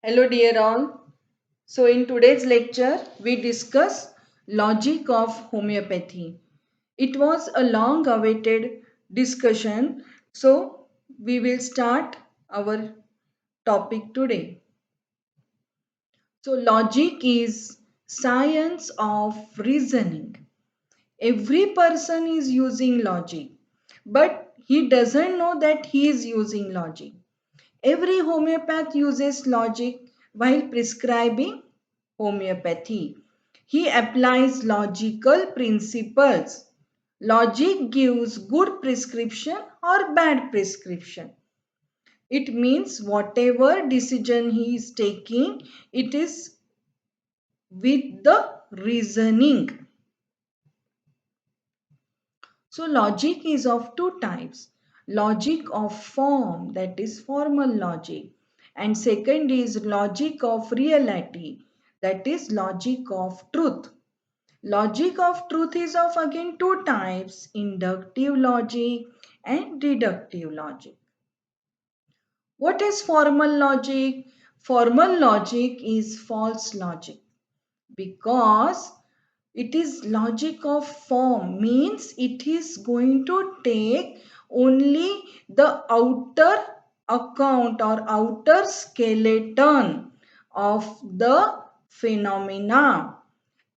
Hello, dear all. So, in today's lecture, we discuss logic of homeopathy. It was a long awaited discussion, so we will start our topic today. So, logic is science of reasoning. Every person is using logic, but he doesn't know that he is using logic. Every homeopath uses logic while prescribing homeopathy. He applies logical principles. Logic gives good prescription or bad prescription. It means whatever decision he is taking, it is with the reasoning. So, logic is of two types: logic of form, that is formal logic, and second is logic of reality, that is logic of truth. Logic of truth is of again two types: inductive logic and deductive logic. What is formal logic? Formal logic is false logic because it is logic of form, means it is going to take only the outer account or outer skeleton of the phenomena.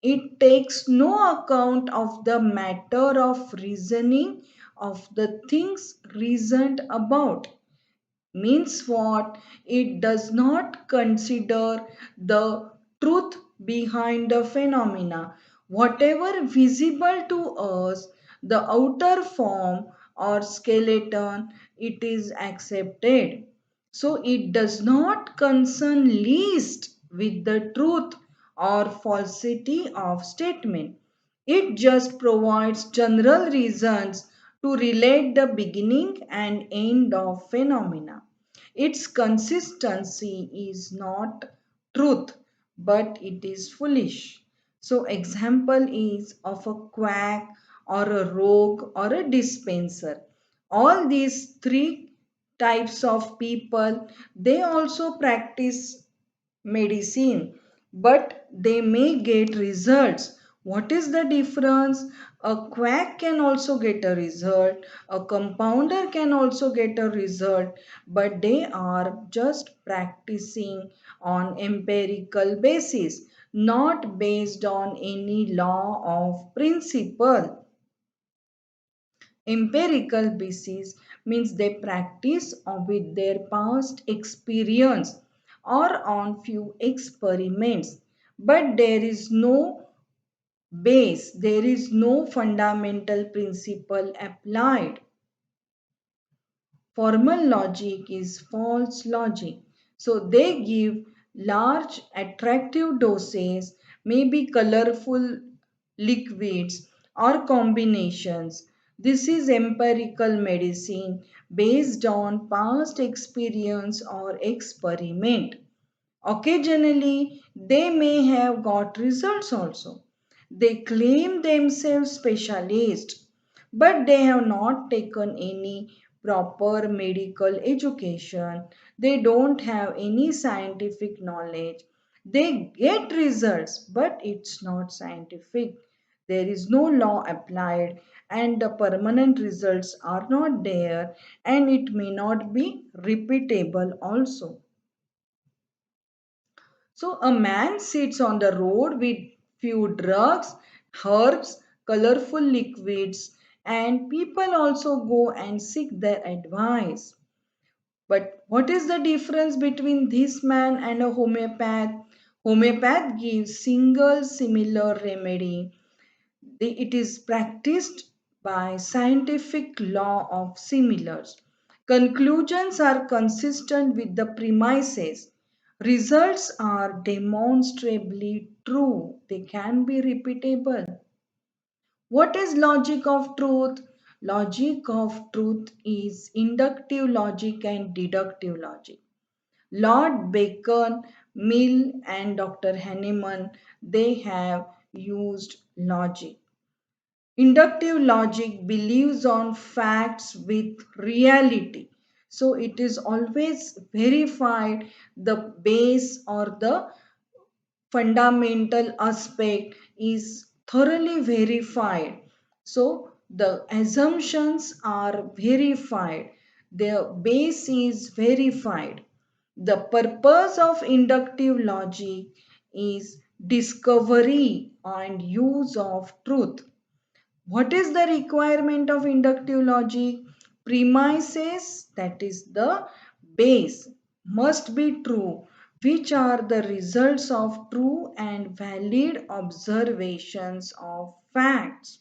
It takes no account of the matter of reasoning of the things reasoned about. Means what? It does not consider the truth behind the phenomena. Whatever visible to us, the outer form or skeleton, it is accepted. So it does not concern least with the truth or falsity of statement. It just provides general reasons to relate the beginning and end of phenomena. Its consistency is not truth, but it is foolish. So example is of a quack or a rogue or a dispenser. All these three types of people, they also practice medicine, but they may get results. What is the difference? A quack can also get a result, a compounder can also get a result, but they are just practicing on empirical basis, not based on any law of principle. Empirical basis means they practice with their past experience or on few experiments, but there is no base, there is no fundamental principle applied. Formal logic is false logic. So they give large attractive doses, maybe colorful liquids or combinations. This is empirical medicine based on past experience or experiment. Occasionally, they may have got results also. They claim themselves specialists, but they have not taken any proper medical education. They don't have any scientific knowledge. They get results, but it's not scientific. There is no law applied, and the permanent results are not there, and it may not be repeatable also. So a man sits on the road with few drugs, herbs, colorful liquids, and people also go and seek their advice. But what is the difference between this man and a homeopath? Homeopath gives single similar remedy. It is practiced by scientific law of similars. Conclusions are consistent with the premises. Results are demonstrably true. They can be repeatable. What is logic of truth? Logic of truth is inductive logic and deductive logic. Lord Bacon, Mill, and Dr. Hahnemann, they have used logic. Inductive logic believes on facts with reality. So it is always verified, the base or the fundamental aspect is thoroughly verified. So the assumptions are verified, their base is verified. The purpose of inductive logic is discovery and use of truth. What is the requirement of inductive logic? Premises, that is the base, must be true, which are the results of true and valid observations of facts.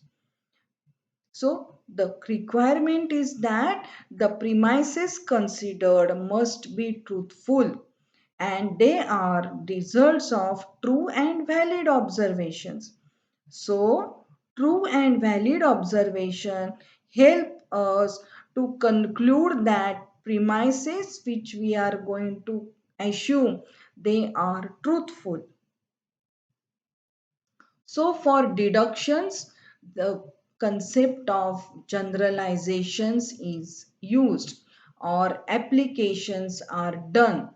So, the requirement is that the premises considered must be truthful and they are results of true and valid observations. So, true and valid observation help us to conclude that premises which we are going to assume they are truthful. So, for deductions, the concept of generalizations is used or applications are done.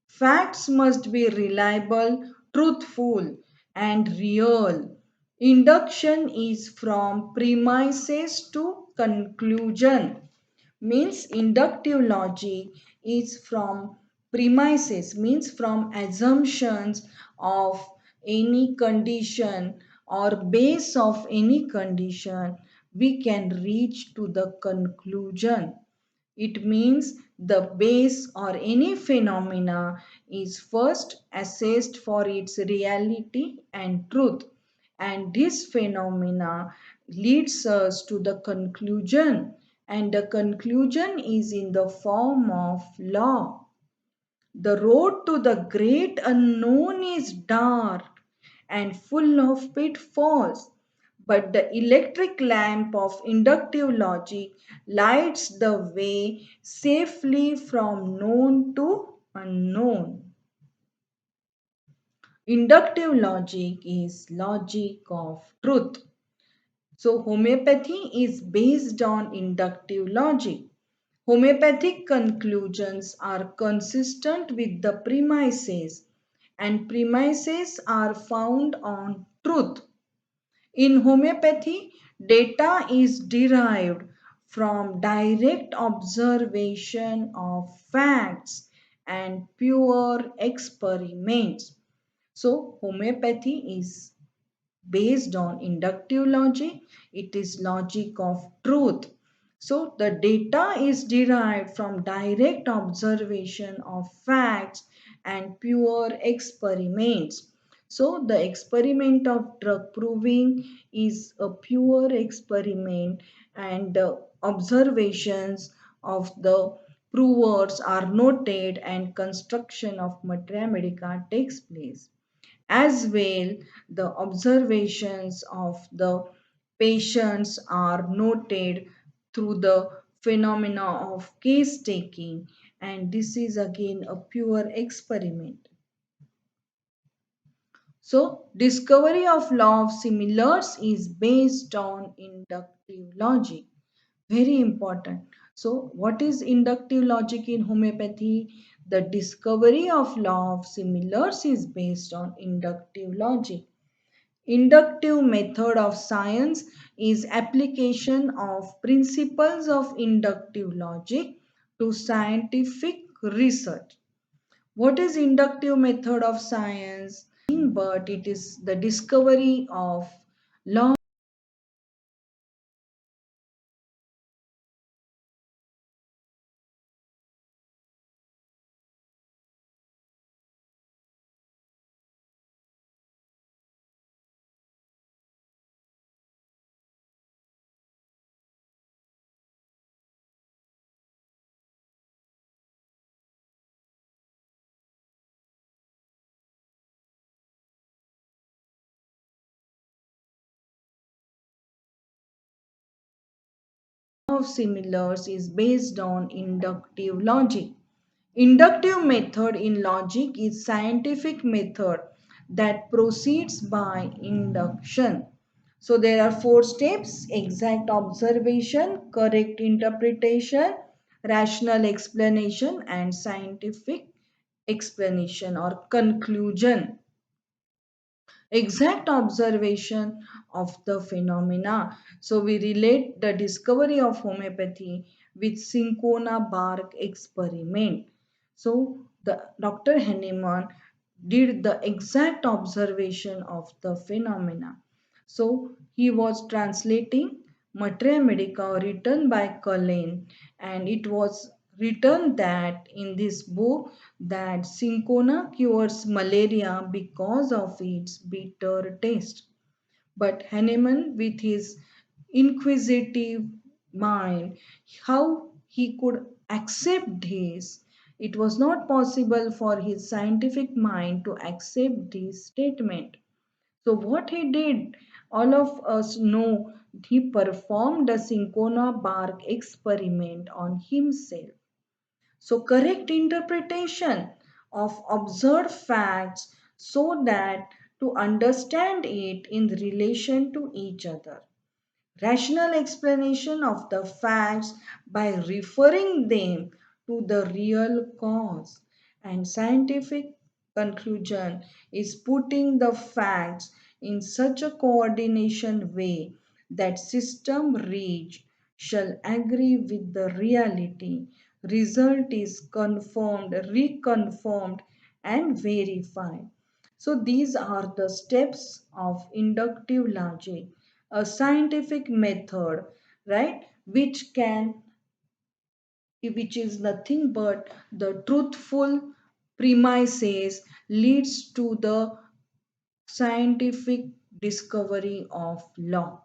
Facts must be reliable, truthful, and real. Induction is from premises to conclusion. Means inductive logic is from premises, means from assumptions of any condition or base of any condition we can reach to the conclusion. It means the base or any phenomena is first assessed for its reality and truth, and this phenomena leads us to the conclusion, and the conclusion is in the form of law. The road to the great unknown is dark and full of pitfalls, but the electric lamp of inductive logic lights the way safely from known to unknown. Inductive logic is logic of truth. So, homeopathy is based on inductive logic. Homeopathic conclusions are consistent with the premises, and premises are found on truth. In homeopathy, data is derived from direct observation of facts and pure experiments. So, homeopathy is based on inductive logic, it is logic of truth. So the data is derived from direct observation of facts and pure experiments. So the experiment of drug proving is a pure experiment, and the observations of the provers are noted and construction of materia medica takes place. As well, the observations of the patients are noted through the phenomena of case taking, and this is again a pure experiment. So, discovery of law of similars is based on inductive logic. Very important. So, what is inductive logic in homeopathy? The discovery of law of similars is based on inductive logic. Inductive method of science is application of principles of inductive logic to scientific research. What is inductive method of science? But it is the discovery of law of similars is based on inductive logic. Inductive method in logic is scientific method that proceeds by induction. So there are four steps: exact observation, correct interpretation, rational explanation and scientific explanation or conclusion. Exact observation of the phenomena. So we relate the discovery of homeopathy with Cinchona bark experiment. So the Dr. Henneman did the exact observation of the phenomena. So he was translating Materia Medica written by Cullen, and it was written that in this book that cinchona cures malaria because of its bitter taste. But Hahnemann, with his inquisitive mind, how he could accept this? It was not possible for his scientific mind to accept this statement. So, what he did, all of us know, he performed a cinchona bark experiment on himself. So, correct interpretation of observed facts so that to understand it in relation to each other. Rational explanation of the facts by referring them to the real cause. And scientific conclusion is putting the facts in such a coordination way that system reach shall agree with the reality. Result is confirmed, reconfirmed, and verified. So these are the steps of inductive logic, a scientific method, right, which is nothing but the truthful premises leads to the scientific discovery of law.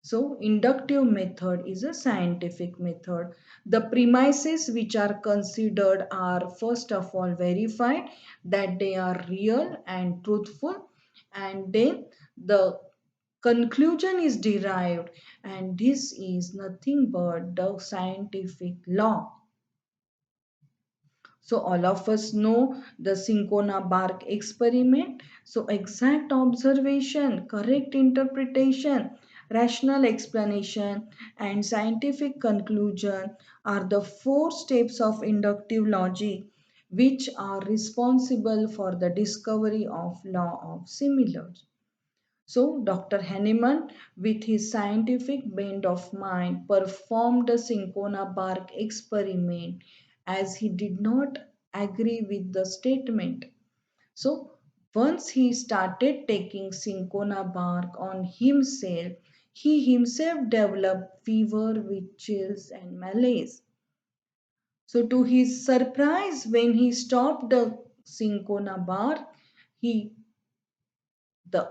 So, inductive method is a scientific method. The premises which are considered are first of all verified that they are real and truthful, and then the conclusion is derived, and this is nothing but the scientific law. So all of us know the Cinchona bark experiment. So exact observation, correct interpretation, rational explanation, and scientific conclusion are the four steps of inductive logic which are responsible for the discovery of law of similars. So, Dr. Hahnemann, with his scientific bent of mind, performed the cinchona bark experiment as he did not agree with the statement. So, once he started taking cinchona bark on himself, he himself developed fever with chills and malaise. So, to his surprise, when he stopped the cinchona bark, he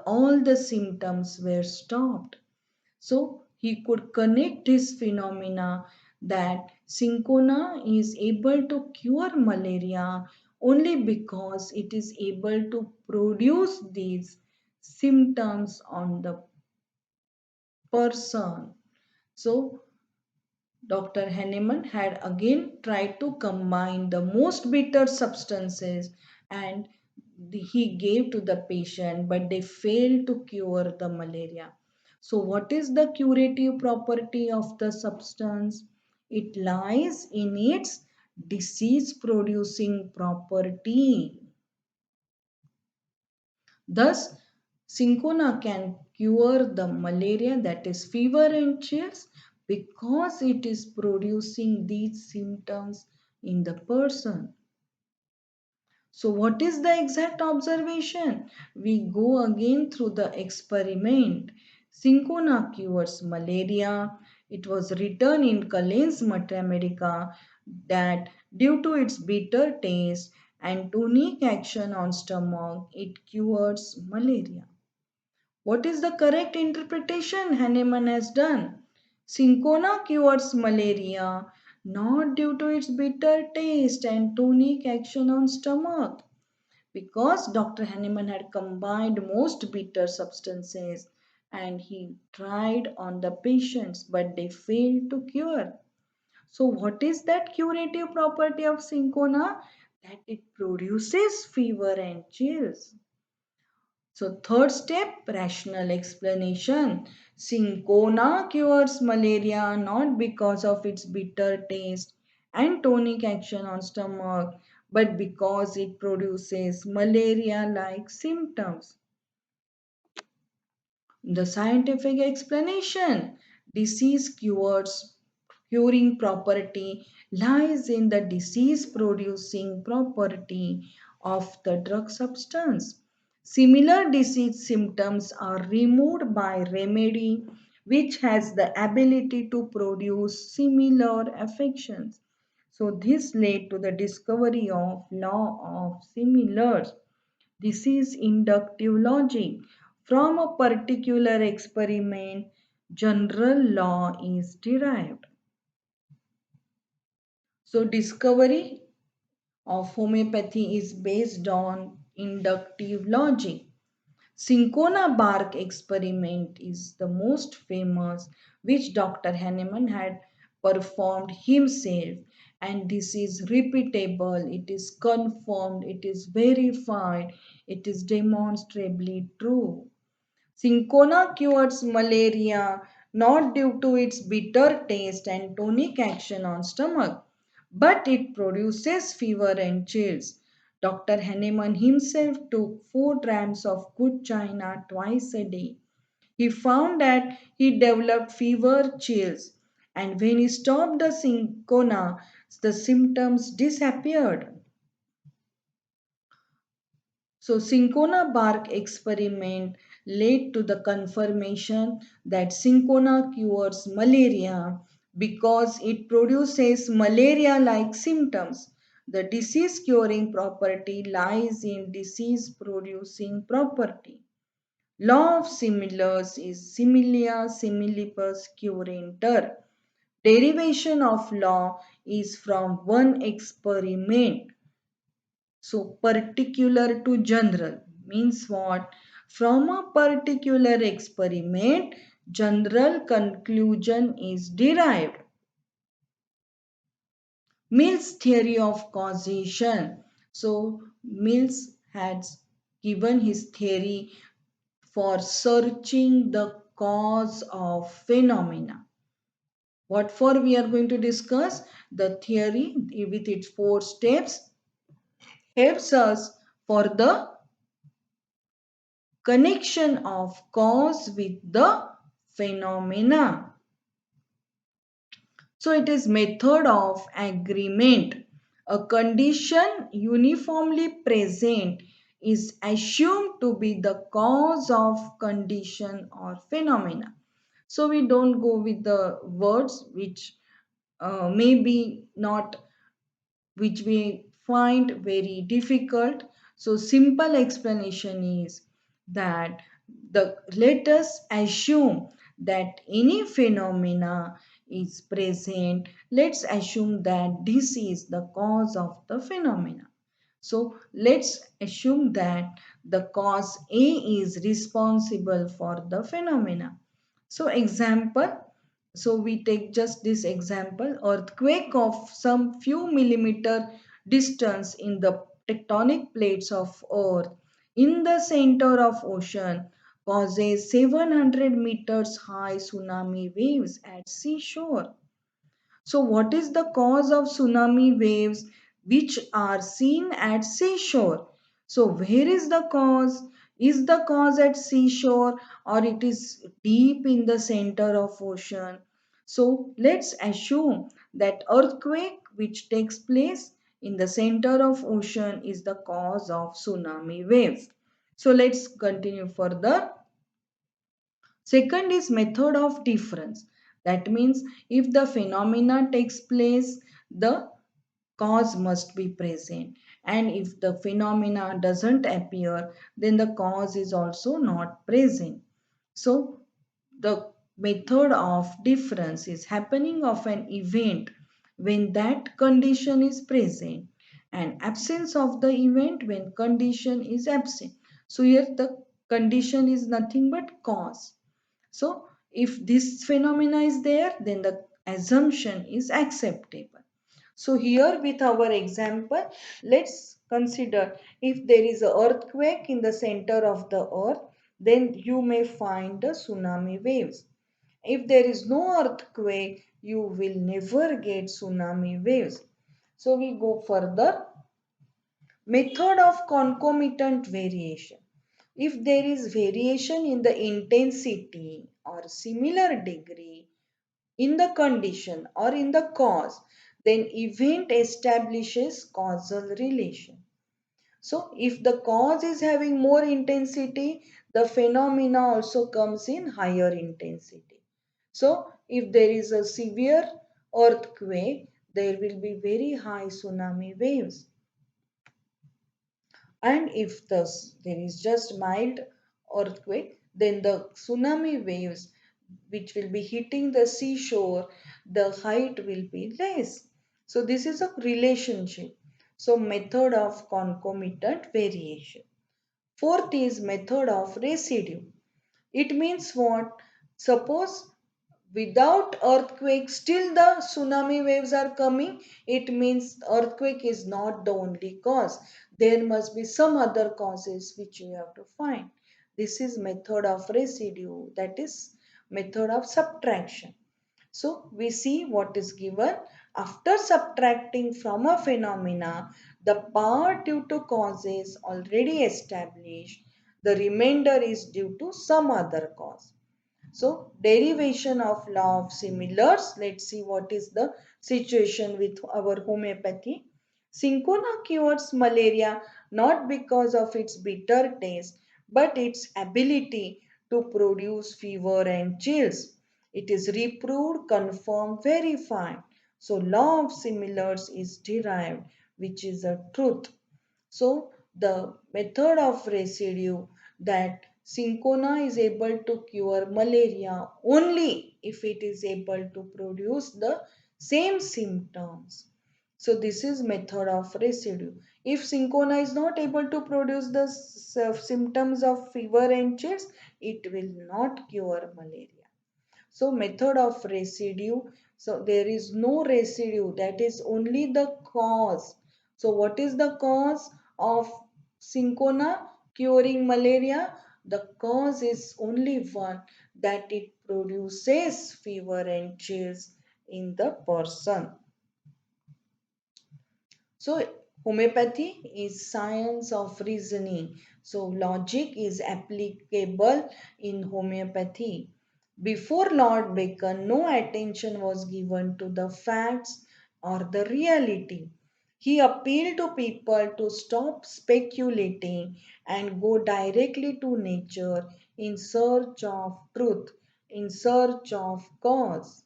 all the symptoms were stopped. So he could connect this phenomena that cinchona is able to cure malaria only because it is able to produce these symptoms on the person. So Dr. Henneman had again tried to combine the most bitter substances and he gave to the patient, but they failed to cure the malaria. So, what is the curative property of the substance? It lies in its disease producing property. Thus, cinchona can cure the malaria, that is fever and chills, because it is producing these symptoms in the person. So, what is the exact observation? We go again through the experiment. Cinchona cures malaria. It was written in Cullen's Materia Medica that due to its bitter taste and tonic action on stomach, it cures malaria. What is the correct interpretation Hahnemann has done? Cinchona cures malaria not due to its bitter taste and tonic action on stomach, because Dr. Hahnemann had combined most bitter substances and he tried on the patients but they failed to cure. So, what is that curative property of cinchona? That it produces fever and chills. So, third step, rational explanation. Cinchona cures malaria not because of its bitter taste and tonic action on stomach, but because it produces malaria-like symptoms. The scientific explanation: disease curing property lies in the disease producing property of the drug substance. Similar disease symptoms are removed by remedy which has the ability to produce similar affections. So this led to the discovery of law of similars. This is inductive logic. From a particular experiment, general law is derived. So, discovery of homeopathy is based on inductive logic. Cinchona bark experiment is the most famous, which Dr. Hahnemann had performed himself, and this is repeatable, it is confirmed, it is verified, it is demonstrably true. Cinchona cures malaria not due to its bitter taste and tonic action on stomach, but it produces fever and chills. Dr. Hahnemann himself took 4 grams of good china twice a day. He found that he developed fever, chills, and when he stopped the cinchona, the symptoms disappeared. So, cinchona bark experiment led to the confirmation that cinchona cures malaria because it produces malaria-like symptoms. The disease curing property lies in disease producing property. Law of similars is similia similibus curenter. Derivation of law is from one experiment. So, particular to general means what? From a particular experiment, general conclusion is derived. Mill's theory of causation. So, Mills has given his theory for searching the cause of phenomena. What for we are going to discuss? The theory with its 4 steps helps us for the connection of cause with the phenomena. So it is method of agreement. A condition uniformly present is assumed to be the cause of condition or phenomena. So we don't go with the words which may be not, which we find very difficult. So simple explanation is that let us assume that any phenomena is present. Let's assume that this is the cause of the phenomena. So let's assume that the cause A is responsible for the phenomena. So example, so we take just this example: earthquake of some few millimeter distance in the tectonic plates of earth in the center of ocean causes 700 meters high tsunami waves at seashore. So, what is the cause of tsunami waves which are seen at seashore? So, where is the cause? Is the cause at seashore or it is deep in the center of ocean? So, let's assume that earthquake which takes place in the center of ocean is the cause of tsunami waves. So, let's continue further. Second is method of difference. That means if the phenomena takes place, the cause must be present. And if the phenomena doesn't appear, then the cause is also not present. So the method of difference is happening of an event when that condition is present and absence of the event when condition is absent. So here the condition is nothing but cause. So, if this phenomena is there, then the assumption is acceptable. So, here with our example, let's consider if there is an earthquake in the center of the earth, then you may find the tsunami waves. If there is no earthquake, you will never get tsunami waves. So we go further. Method of concomitant variation. If there is variation in the intensity or similar degree in the condition or in the cause, then event establishes causal relation. So if the cause is having more intensity, the phenomena also comes in higher intensity. So if there is a severe earthquake, there will be very high tsunami waves. And if there is just mild earthquake, then the tsunami waves which will be hitting the seashore, the height will be less. So this is a relationship. So method of concomitant variation. Fourth is method of residue. It means what? Suppose without earthquake still the tsunami waves are coming, it means earthquake is not the only cause. There must be some other causes which you have to find. This is method of residue, that is method of subtraction. So we see what is given. After subtracting from a phenomena the part due to causes already established, the remainder is due to some other cause. So derivation of law of similars. Let's see what is the situation with our homeopathy. Cinchona cures malaria not because of its bitter taste but its ability to produce fever and chills. It is reproved, confirmed, verified. So law of similars is derived, which is a truth. So the method of residue, that cinchona is able to cure malaria only if it is able to produce the same symptoms. So this is method of residue. If cinchona is not able to produce the symptoms of fever and chills, it will not cure malaria. So method of residue. So there is no residue, that is only the cause. So what is the cause of cinchona curing malaria? The cause is only one, that it produces fever and chills in the person. So homeopathy is science of reasoning. So logic is applicable in homeopathy. Before Lord Bacon, no attention was given to the facts or the reality. He appealed to people to stop speculating and go directly to nature in search of truth, in search of cause.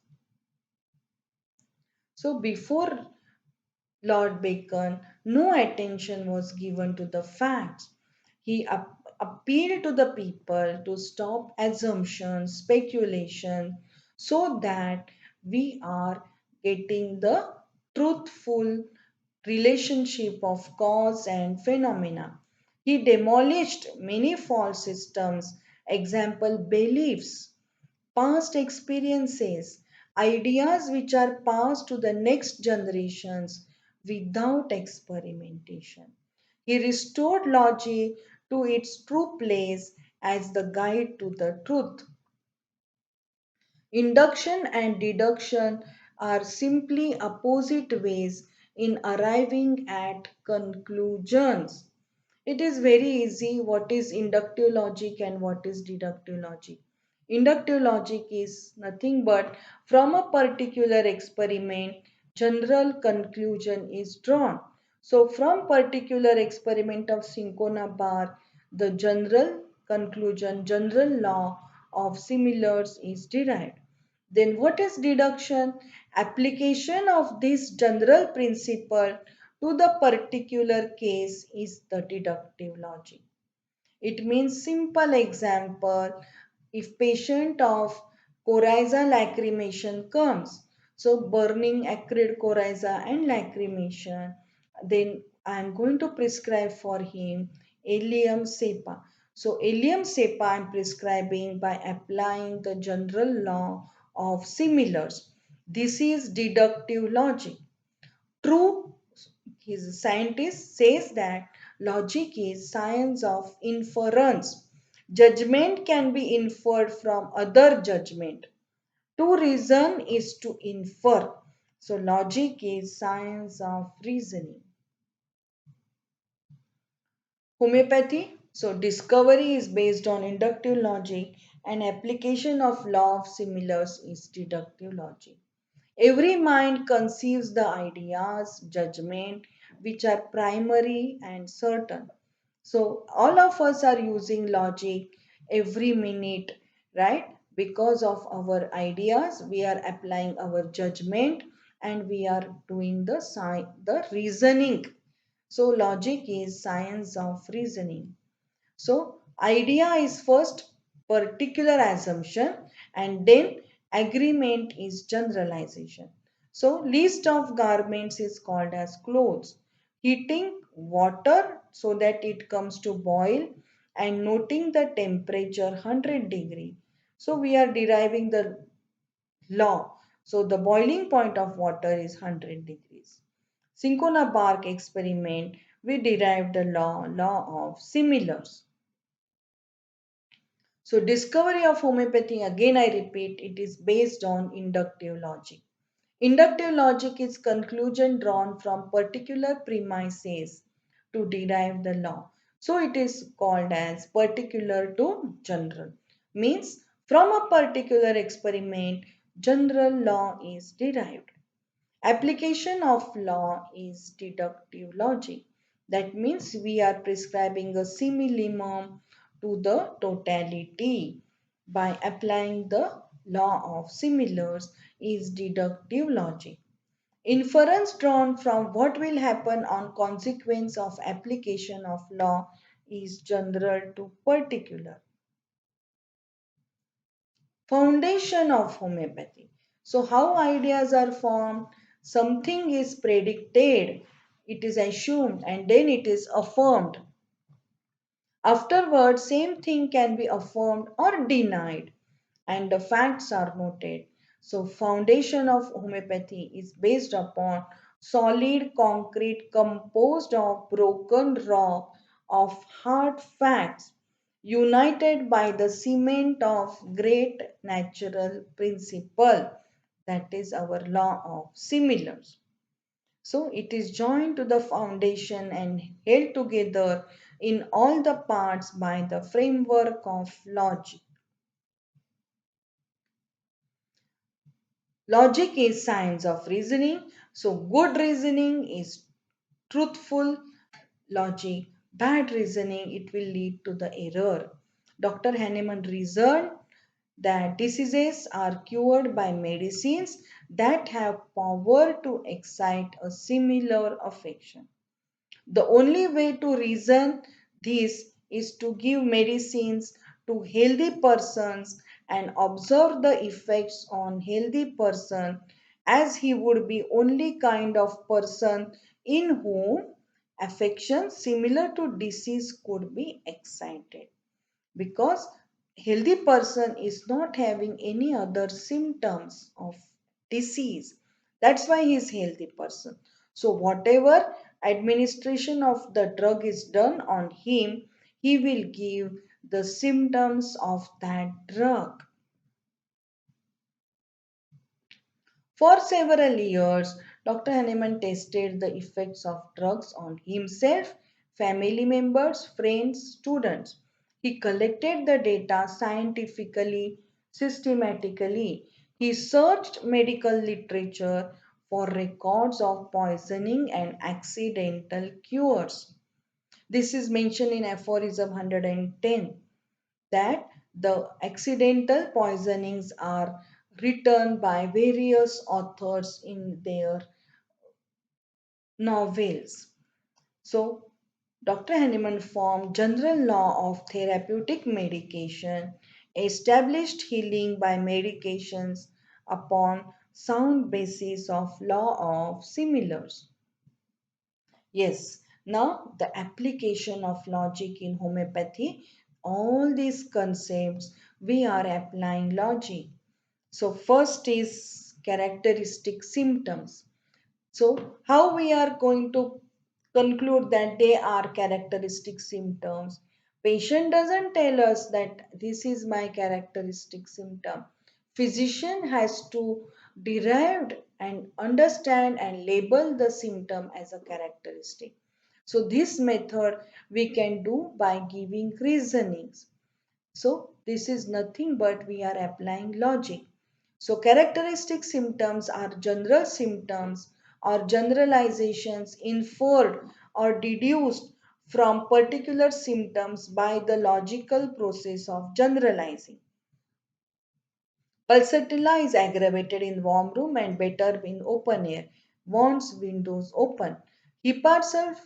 So before Lord Bacon, no attention was given to the facts. He appealed to the people to stop assumptions, speculation, so that we are getting the truthful relationship of cause and phenomena. He demolished many false systems, example beliefs, past experiences, ideas which are passed to the next generations without experimentation. He restored logic to its true place as the guide to the truth. Induction and deduction are simply opposite ways in arriving at conclusions. It is very easy what is inductive logic and what is deductive logic. Inductive logic is nothing but from a particular experiment, general conclusion is drawn. So from particular experiment of Cinchona bar, the general conclusion, general law of similars is derived. Then what is deduction? Application of this general principle to the particular case is the deductive logic. It means simple example, if patient of coryza lacrimation comes, so burning acrid coryza and lacrimation, then I am going to prescribe for him Allium cepa. So Allium cepa I am prescribing by applying the general law of similars. This is deductive logic. True, his scientist says that logic is science of inference. Judgment can be inferred from other judgment. To reason is to infer. So logic is science of reasoning. Homeopathy. So discovery is based on inductive logic and application of law of similars is deductive logic. Every mind conceives the ideas, judgment, which are primary and certain. So, all of us are using logic every minute, right? Because of our ideas, we are applying our judgment and we are doing the reasoning. So, logic is science of reasoning. So, idea is first particular assumption and then agreement is generalization. So, list of garments is called as clothes. Heating water so that it comes to boil and noting the temperature 100 degree. So, we are deriving the law. So, the boiling point of water is 100 degrees. Cinchona bark experiment, we derived the law of similars. So, discovery of homeopathy, again I repeat, it is based on inductive logic. Inductive logic is conclusion drawn from particular premises to derive the law. So, it is called as particular to general. Means, from a particular experiment, general law is derived. Application of law is deductive logic. That means we are prescribing a simillimum to the totality by applying the law of similars is deductive logic. Inference drawn from what will happen on consequence of application of law is general to particular. Foundation of homeopathy. So, how ideas are formed? Something is predicted, it is assumed, and then it is affirmed. Afterwards, same thing can be affirmed or denied, and the facts are noted. So, foundation of homeopathy is based upon solid concrete composed of broken rock of hard facts united by the cement of great natural principle, that is our law of similars. So it is joined to the foundation and held together in all the parts by the framework of logic. Logic is science of reasoning. So good reasoning is truthful logic. Bad reasoning, it will lead to the error. Dr. Hahnemann reasoned that diseases are cured by medicines that have power to excite a similar affection. The only way to reason this is to give medicines to healthy persons and observe the effects on healthy person as he would be only kind of person in whom affection similar to disease could be excited, because healthy person is not having any other symptoms of disease, that's why he is healthy person. So whatever administration of the drug is done on him, he will give the symptoms of that drug. For several years, Dr. Hahnemann tested the effects of drugs on himself, family members, friends, students. He collected the data scientifically, systematically. He searched medical literature for records of poisoning and accidental cures. This is mentioned in aphorism 110, that the accidental poisonings are written by various authors in their novels. So, Dr. Hahnemann formed general law of therapeutic medication, established healing by medications upon sound basis of law of similars. Yes, now the application of logic in homeopathy, all these concepts we are applying logic. So, first is characteristic symptoms. So, how we are going to conclude that they are characteristic symptoms? Patient doesn't tell us that this is my characteristic symptom. Physician has to derive and understand and label the symptom as a characteristic. So this method we can do by giving reasonings. So this is nothing but we are applying logic. So characteristic symptoms are general symptoms or generalizations inferred or deduced from particular symptoms by the logical process of generalizing. Pulsatilla is aggravated in warm room and better in open air. Wants windows open. Hepatulp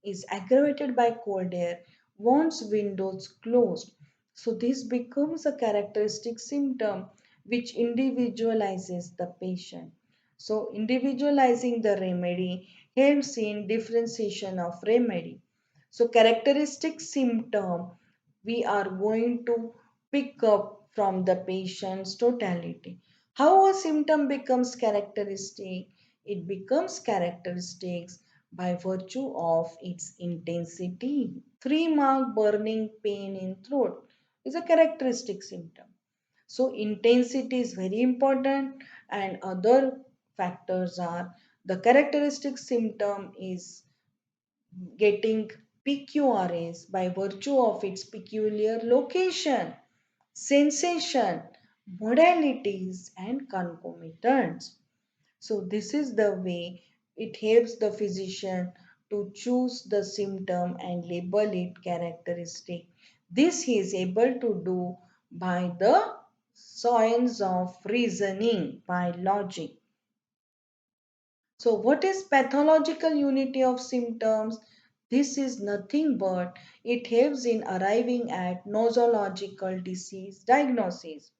is aggravated by cold air. Wants windows closed. So this becomes a characteristic symptom which individualizes the patient. So individualizing the remedy helps in differentiation of remedy. So characteristic symptom we are going to pick up from the patient's totality. How a symptom becomes characteristic? It becomes characteristics by virtue of its intensity. 3 mark burning pain in throat is a characteristic symptom. So intensity is very important and other factors are the characteristic symptom is getting PQRS by virtue of its peculiar location, sensation, modalities, and concomitants. So, this is the way it helps the physician to choose the symptom and label it characteristic. This he is able to do by the science of reasoning, by logic. So, what is pathological unity of symptoms? This is nothing but it helps in arriving at nosological disease diagnosis.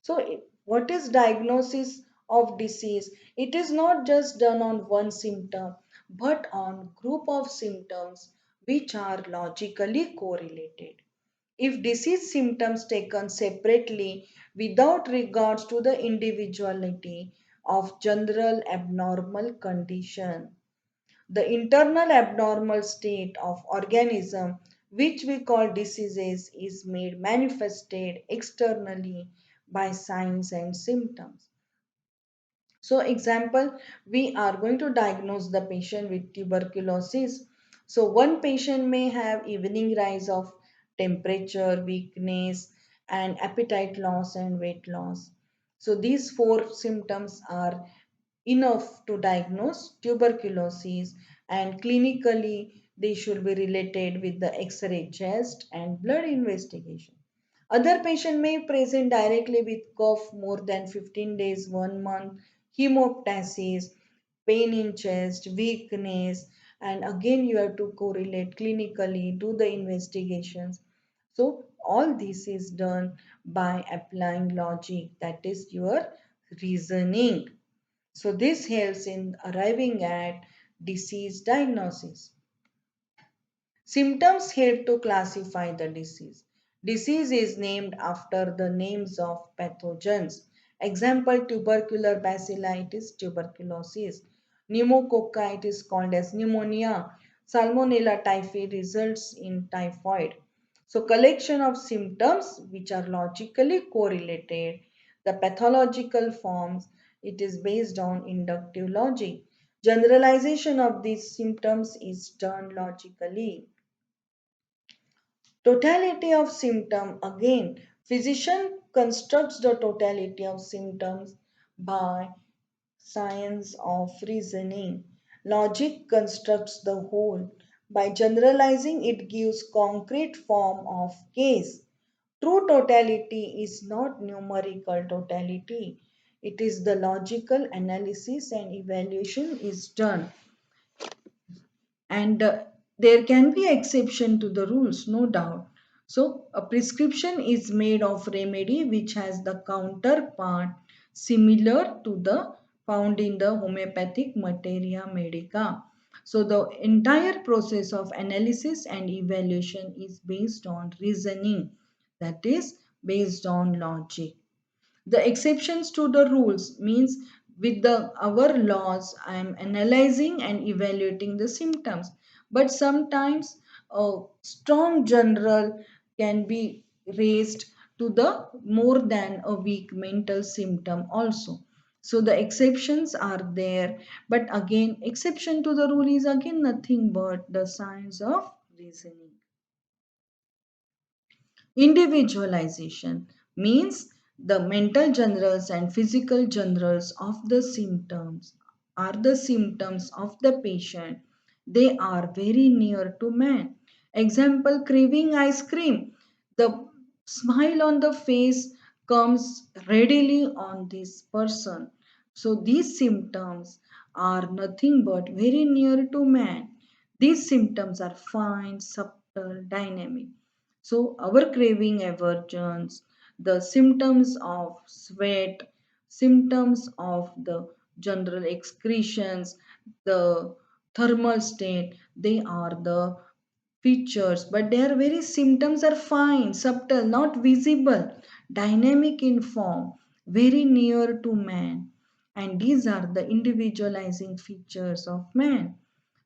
So, what is diagnosis of disease? It is not just done on one symptom, but on group of symptoms which are logically correlated. If disease symptoms taken separately without regards to the individuality of general abnormal condition, the internal abnormal state of organism which we call diseases is made manifested externally by signs and symptoms. So, example, we are going to diagnose the patient with tuberculosis. So, one patient may have evening rise of temperature, weakness, and appetite loss and weight loss. So, these four symptoms are enough to diagnose tuberculosis, and clinically they should be related with the X-ray chest and blood investigation. Other patient may present directly with cough more than 15 days, 1 month, hemoptysis, pain in chest, weakness, and again you have to correlate clinically, do the investigations. So all this is done by applying logic, that is your reasoning. So this helps in arriving at disease diagnosis. Symptoms help to classify the disease. Disease is named after the names of pathogens. Example, tubercular bacilli, it is tuberculosis. Pneumococci, it is called as pneumonia. Salmonella typhi results in typhoid. So collection of symptoms which are logically correlated. The pathological forms, it is based on inductive logic. Generalization of these symptoms is done logically. Totality of symptom, again physician constructs the totality of symptoms by science of reasoning. Logic constructs the whole. By generalizing it gives concrete form of case. True totality is not numerical totality. It is the logical analysis and evaluation is done. And there can be exception to the rules, no doubt. So a prescription is made of remedy which has the counterpart similar to the found in the homeopathic materia medica. So the entire process of analysis and evaluation is based on reasoning, that is based on logic. The exceptions to the rules means with the our laws I am analyzing and evaluating the symptoms, but sometimes a strong general can be raised to the more than a weak mental symptom also. So the exceptions are there, but again exception to the rule is again nothing but the science of reasoning. Individualization means the mental generals and physical generals of the symptoms are the symptoms of the patient. They are very near to man. Example, craving ice cream. The smile on the face comes readily on this person. So these symptoms are nothing but very near to man. These symptoms are fine, subtle, dynamic. So, our craving aversions, the symptoms of sweat, symptoms of the general excretions, the thermal state, they are the features, but their very symptoms are fine, subtle, not visible, dynamic in form, very near to man. And these are the individualizing features of man.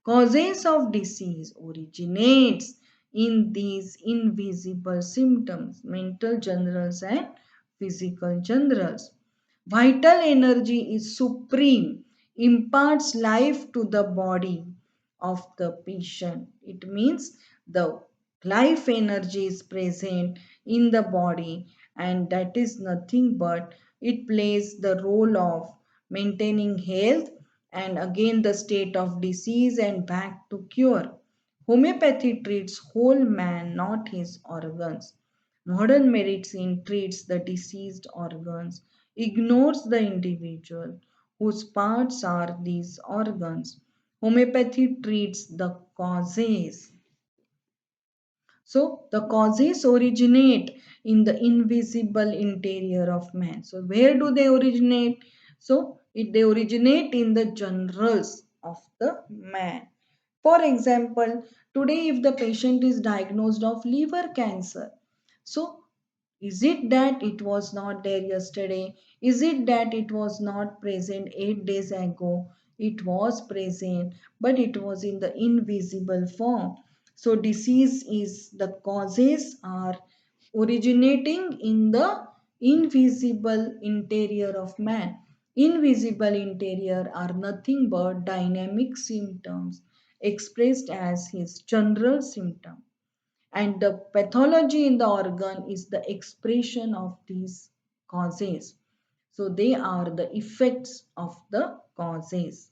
Causes of disease originates in these invisible symptoms, mental generals and physical generals. Vital energy is supreme, imparts life to the body of the patient. It means the life energy is present in the body, and that is nothing but it plays the role of maintaining health and again the state of disease and back to cure. Homeopathy treats whole man, not his organs. Modern medicine treats the diseased organs, ignores the individual whose parts are these organs. Homeopathy treats the causes. So the causes originate in the invisible interior of man. So where do they originate? So they originate in the generals of the man. For example, today if the patient is diagnosed of liver cancer, so is it that it was not there yesterday? Is it that it was not present 8 days ago? It was present, but it was in the invisible form. So, disease is the causes are originating in the invisible interior of man. Invisible interior are nothing but dynamic symptoms expressed as his general symptom, and the pathology in the organ is the expression of these causes. So they are the effects of the causes.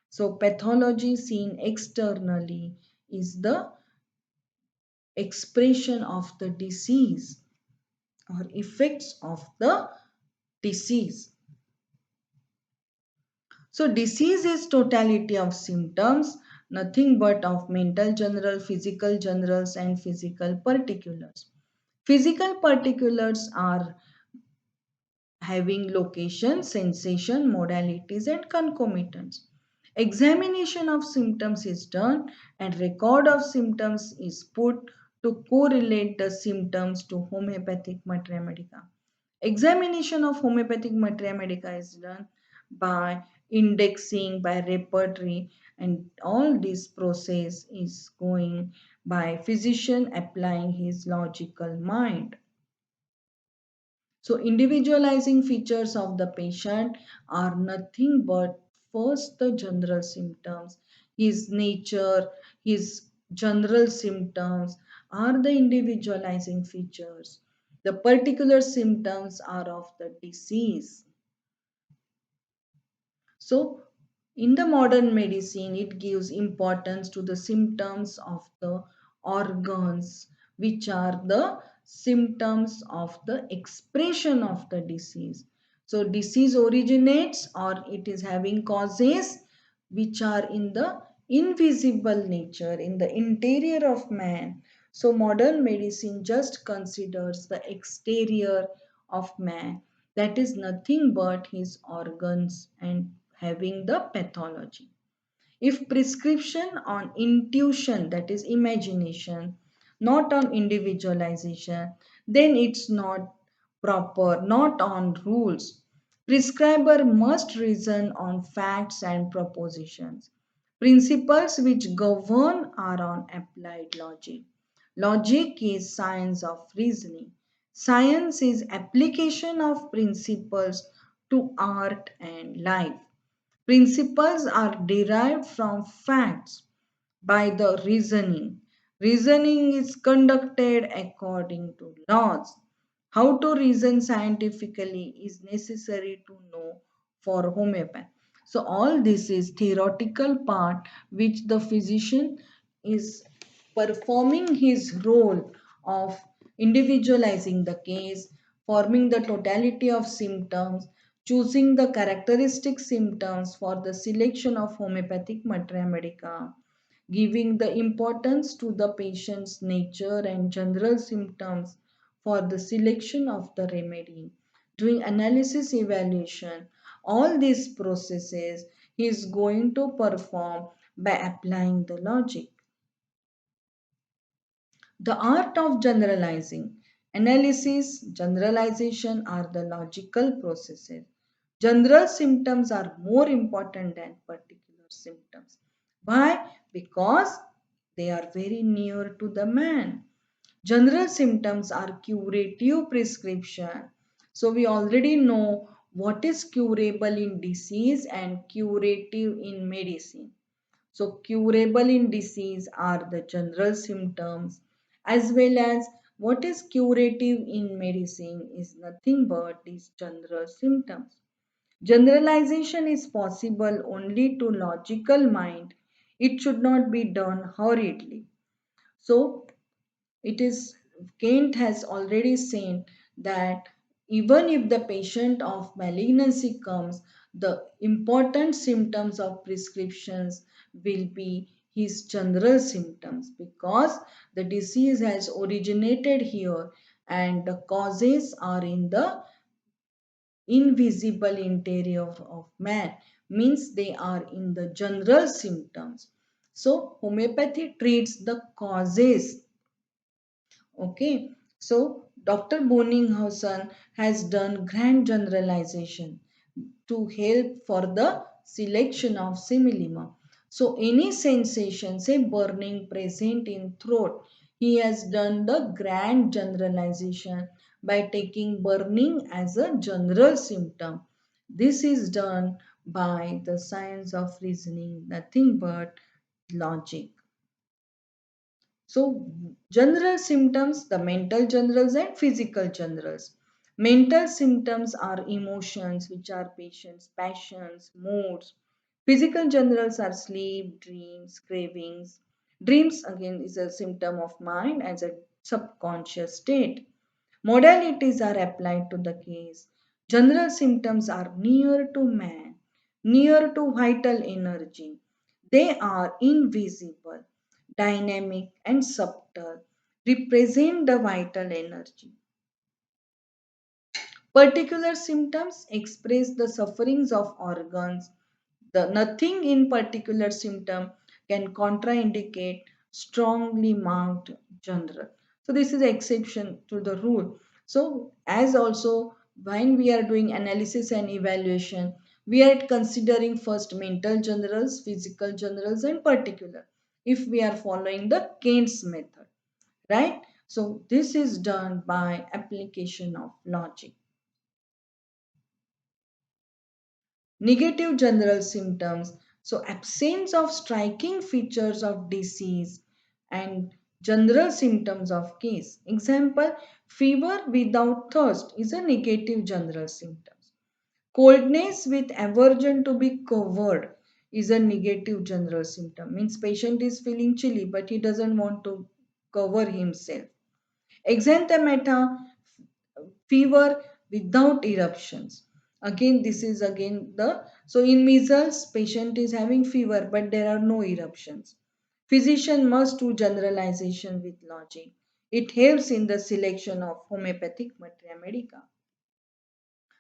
So pathology seen externally is the expression of the disease or effects of the disease. So disease is totality of symptoms, nothing but of mental general, physical generals and physical particulars. Physical particulars are having location, sensation, modalities, and concomitants. Examination of symptoms is done and record of symptoms is put to correlate the symptoms to homeopathic materia medica. Examination of homeopathic materia medica is done by indexing, by repertory, and all this process is going by physician applying his logical mind. So, individualizing features of the patient are nothing but first the general symptoms, his nature, his general symptoms are the individualizing features. The particular symptoms are of the disease. So, in the modern medicine, it gives importance to the symptoms of the organs, which are the symptoms of the expression of the disease. So, disease originates or it is having causes which are in the invisible nature, in the interior of man. So, modern medicine just considers the exterior of man, that is nothing but his organs and having the pathology. If prescription on intuition, that is imagination, not on individualization, then it's not proper, not on rules. Prescriber must reason on facts and propositions. Principles which govern are on applied logic. Logic is science of reasoning. Science is application of principles to art and life. Principles are derived from facts by the reasoning. Reasoning is conducted according to laws. How to reason scientifically is necessary to know for homeopathy. So all this is theoretical part which the physician is performing his role of individualizing the case, forming the totality of symptoms, choosing the characteristic symptoms for the selection of homeopathic materia medica, giving the importance to the patient's nature and general symptoms for the selection of the remedy, doing analysis evaluation. All these processes he is going to perform by applying the logic. The art of generalizing. Analysis, generalization are the logical processes. General symptoms are more important than particular symptoms. Why? Because they are very near to the man. General symptoms are curative prescription. So we already know what is curable in disease and curative in medicine. So, curable in disease are the general symptoms, as well as what is curative in medicine is nothing but these general symptoms. Generalization is possible only to logical mind. It should not be done hurriedly. So, it is Kant has already said that even if the patient of malignancy comes, the important symptoms of prescriptions will be his general symptoms because the disease has originated here and the causes are in the invisible interior of man, means they are in the general symptoms. So homeopathy treats the causes. Okay, so Dr. Bonninghausen has done grand generalization to help for the selection of similima. So any sensation, say burning present in throat, he has done the grand generalization by taking burning as a general symptom. This is done by the science of reasoning, nothing but logic. So, general symptoms, the mental generals and physical generals. Mental symptoms are emotions, which are patients, passions, moods. Physical generals are sleep, dreams, cravings. Dreams, again, is a symptom of mind as a subconscious state. Modalities are applied to the case. General symptoms are near to man, near to vital energy. They are invisible, dynamic, and subtle, represent the vital energy. Particular symptoms express the sufferings of organs. The nothing in particular symptom can contraindicate strongly marked general. So this is exception to the rule. So as also when we are doing analysis and evaluation, we are considering first mental generals, physical generals, and particular. If we are following the Keynes method, right? So this is done by application of logic. Negative general symptoms. So, absence of striking features of disease and general symptoms of case. Example, fever without thirst is a negative general symptom. Coldness with aversion to be covered is a negative general symptom. Means patient is feeling chilly but he doesn't want to cover himself. Exanthemata, fever without eruptions. Again, this is again the, so in measles, patient is having fever but there are no eruptions. Physician must do generalization with logic. It helps in the selection of homeopathic materia medica.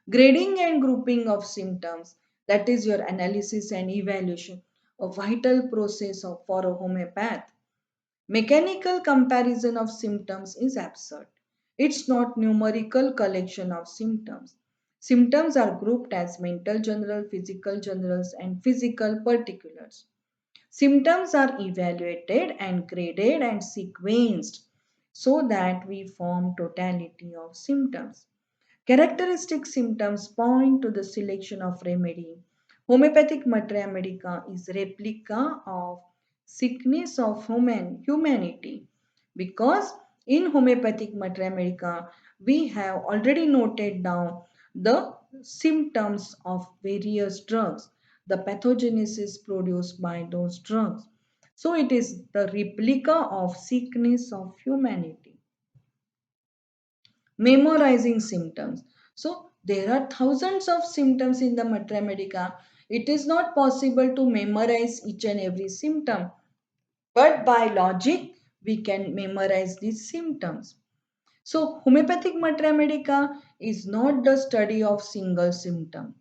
Grading and grouping of symptoms, that is your analysis and evaluation, a vital process for a homeopath. Mechanical comparison of symptoms is absurd. It's not numerical collection of symptoms. Symptoms are grouped as mental general, physical generals, and physical particulars. Symptoms are evaluated and graded and sequenced. so that we form totality of symptoms. Characteristic symptoms point to the selection of remedy. Homeopathic materia medica is replica of sickness of humanity, because in homeopathic materia medica we have already noted down the symptoms of various drugs, the pathogenesis produced by those drugs. So it is the replica of sickness of humanity. Memorizing symptoms. So there are thousands of symptoms in the Matra Medica. It is not possible to memorize each and every symptom, but by logic we can memorize these symptoms. So homeopathic Matra Medica is not the study of single symptom.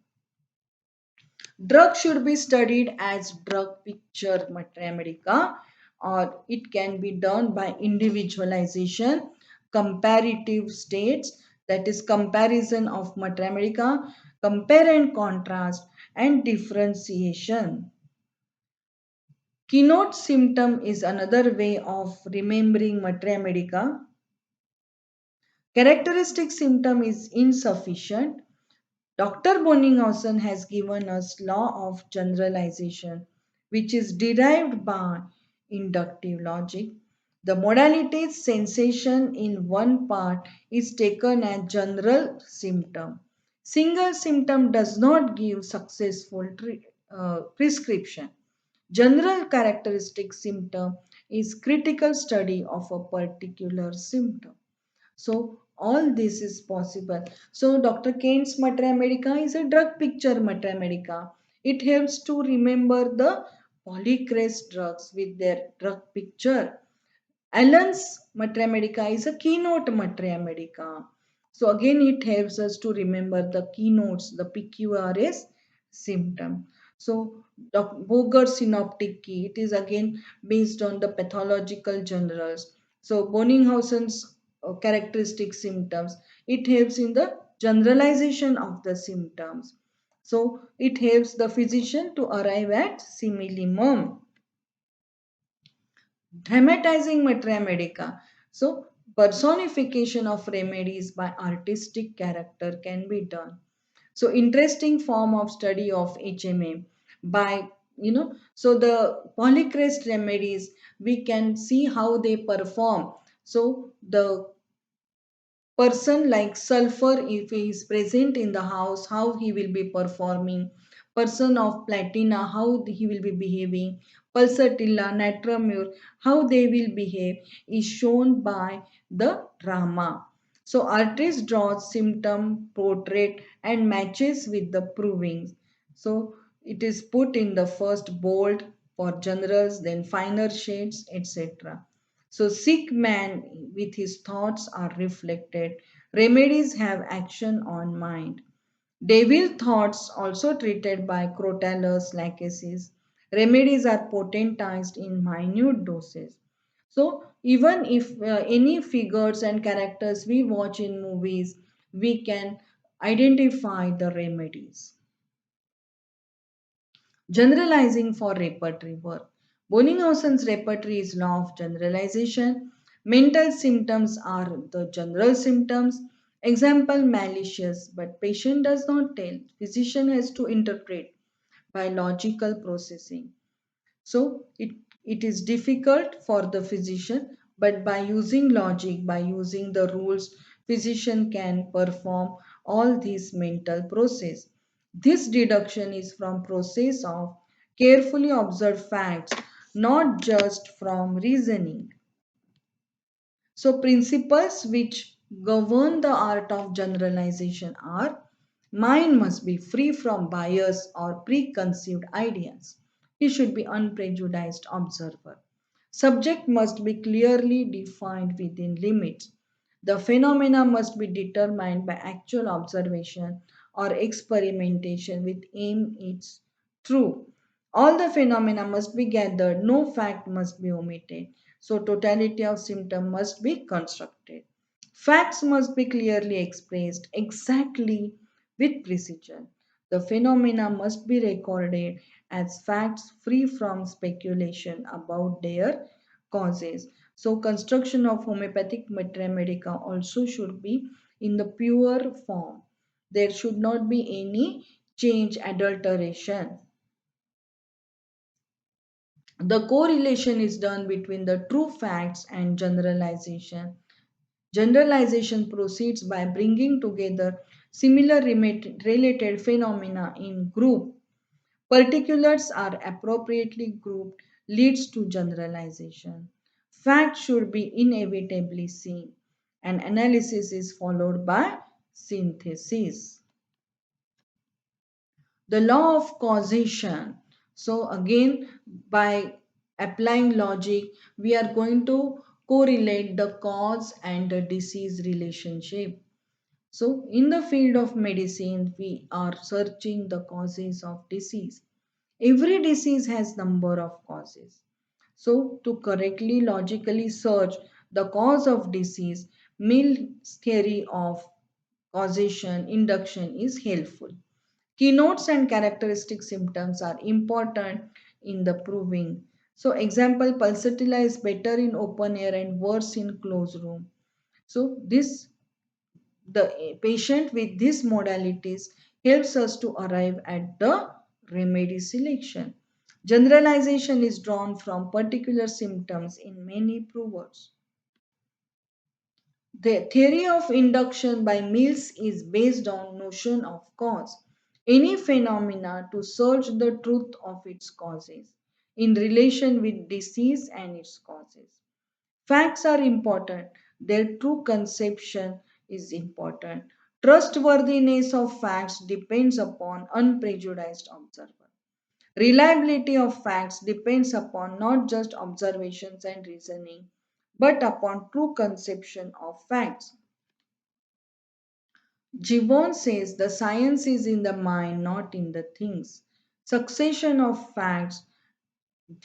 Drug should be studied as drug picture Matra Medica, or it can be done by individualization, comparative states, that is comparison of Matra Medica, compare and contrast, and differentiation. Keynote symptom is another way of remembering Matra Medica. Characteristic symptom is insufficient. Dr. Bonninghausen has given us law of generalization, which is derived by inductive logic. The modality sensation in one part is taken as general symptom. Single symptom does not give successful prescription. General characteristic symptom is critical study of a particular symptom. So all this is possible. So Dr. Kane's Matra Medica is a drug picture Matra Medica. It helps to remember the polycrest drugs with their drug picture. Allen's Matra Medica is a keynote Matra Medica. So again it helps us to remember the keynotes, the PQRS symptom. So Boger synoptic key, it is again based on the pathological generals. So Bonninghausen's characteristic symptoms, it helps in the generalization of the symptoms. So it helps the physician to arrive at simillimum. Dramatizing Matra Medica. So, personification of remedies by artistic character can be done. So, interesting form of study of HMA by so the polycrest remedies, we can see how they perform. So the person like sulfur, if he is present in the house, how he will be performing. Person of platina, how he will be behaving. Pulsatilla, natramur, how they will behave is shown by the drama. So artist draws symptom portrait and matches with the provings. So it is put in the first bold for generals, then finer shades, etc. So, sick man with his thoughts are reflected. Remedies have action on mind. Devil thoughts also treated by Crotalus lachesis. Remedies are potentized in minute doses. So, even if any figures and characters we watch in movies, we can identify the remedies. Generalizing for repertory work. Bonninghausen's repertory is law of generalization. Mental symptoms are the general symptoms. Example malicious, but patient does not tell. Physician has to interpret by logical processing. So it is difficult for the physician, but by using logic, by using the rules, physician can perform all these mental process. This deduction is from process of carefully observed facts, not just from reasoning. So, principles which govern the art of generalization are: mind must be free from bias or preconceived ideas. He should be unprejudiced observer. Subject must be clearly defined within limits. The phenomena must be determined by actual observation or experimentation with aim its true. All the phenomena must be gathered, no fact must be omitted. So totality of symptom must be constructed. Facts must be clearly expressed exactly with precision. The phenomena must be recorded as facts free from speculation about their causes. So construction of homeopathic medica also should be in the pure form. There should not be any change, adulteration. The correlation is done between the true facts and generalization. Generalization proceeds by bringing together similar related phenomena in group. Particulars are appropriately grouped leads to generalization. Fact should be inevitably seen. An analysis is followed by synthesis. The law of causation. So again, by applying logic, we are going to correlate the cause and the disease relationship. So in the field of medicine, we are searching the causes of disease. Every disease has number of causes. So to correctly logically search the cause of disease, Mill's theory of causation induction is helpful. Keynotes and characteristic symptoms are important in the proving. So example, pulsatilla is better in open air and worse in closed room. So this the patient with these modalities helps us to arrive at the remedy selection. Generalization is drawn from particular symptoms in many provers. The theory of induction by Mills is based on notion of cause, any phenomena to search the truth of its causes in relation with disease and its causes. Facts are important, their true conception is important. Trustworthiness of facts depends upon unprejudiced observer. Reliability of facts depends upon not just observations and reasoning, but upon true conception of facts. Gibbon says the science is in the mind, not in the things. Succession of facts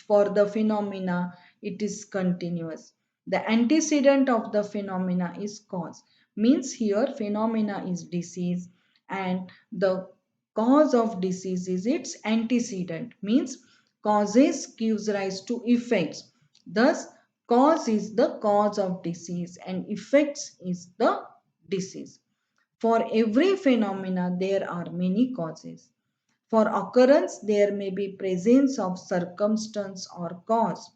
for the phenomena, it is continuous. The antecedent of the phenomena is cause. Means here phenomena is disease and the cause of disease is its antecedent. Means causes gives rise to effects. Thus cause is the cause of disease and effects is the disease. For every phenomena there are many causes. For occurrence, there may be presence of circumstance or cause.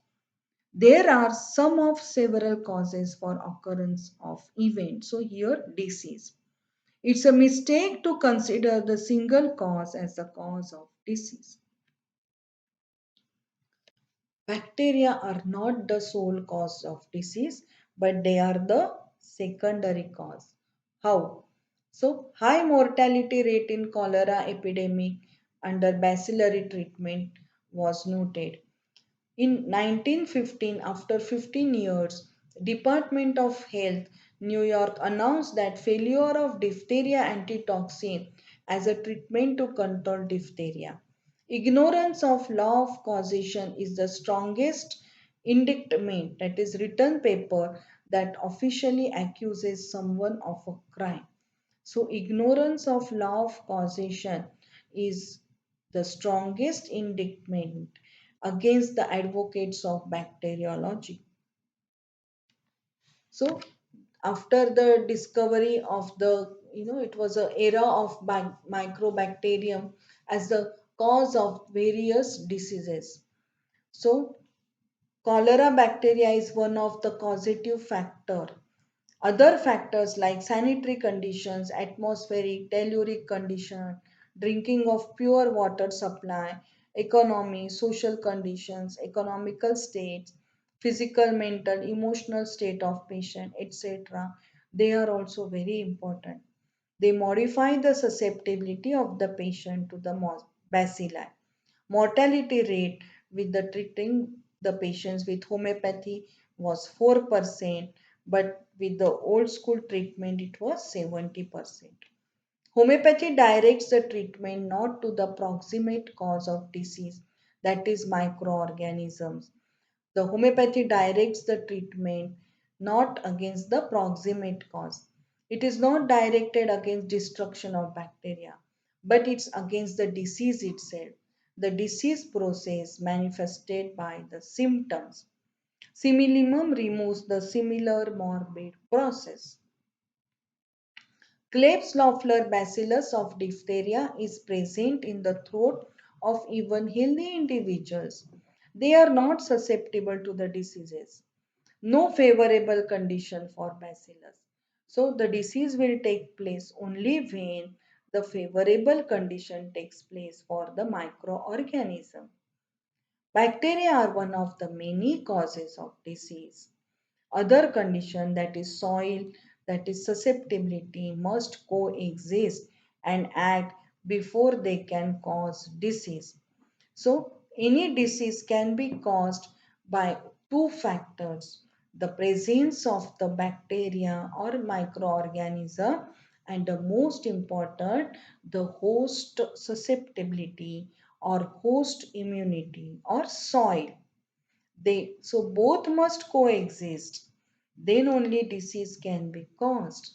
There are some of several causes for occurrence of event. So here disease. It's a mistake to consider the single cause as the cause of disease. Bacteria are not the sole cause of disease, but they are the secondary cause. How? So, high mortality rate in cholera epidemic under bacillary treatment was noted. In 1915, after 15 years, Department of Health, New York announced that failure of diphtheria antitoxin as a treatment to control diphtheria. Ignorance of law of causation is the strongest indictment, that is written paper that officially accuses someone of a crime. So ignorance of law of causation is the strongest indictment against the advocates of bacteriology. So after the discovery of the, it was an era of microbacterium as the cause of various diseases. So cholera bacteria is one of the causative factor. Other factors like sanitary conditions, atmospheric, telluric condition, drinking of pure water supply, economy, social conditions, economical states, physical, mental, emotional state of patient, etc. They are also very important. They modify the susceptibility of the patient to the bacilli. Mortality rate with the treating the patients with homeopathy was 4%, but with the old school treatment it was 70%. Homeopathy directs the treatment not to the proximate cause of disease, that is microorganisms. The homeopathy directs the treatment not against the proximate cause. It is not directed against destruction of bacteria, but it's against the disease itself. The disease process manifested by the symptoms. Similimum removes the similar morbid process. Klebsiella bacillus of diphtheria is present in the throat of even healthy individuals. They are not susceptible to the diseases. No favorable condition for bacillus. So the disease will take place only when the favorable condition takes place for the microorganism. Bacteria are one of the many causes of disease. Other condition, that is soil, that is susceptibility, must coexist and act before they can cause disease. So any disease can be caused by two factors: the presence of the bacteria or microorganism, and the most important, the host susceptibility or host immunity or soil. So both must coexist. Then only disease can be caused.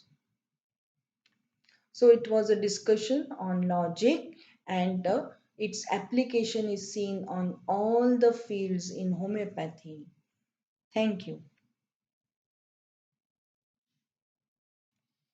So it was a discussion on logic, and its application is seen on all the fields in homeopathy. Thank you.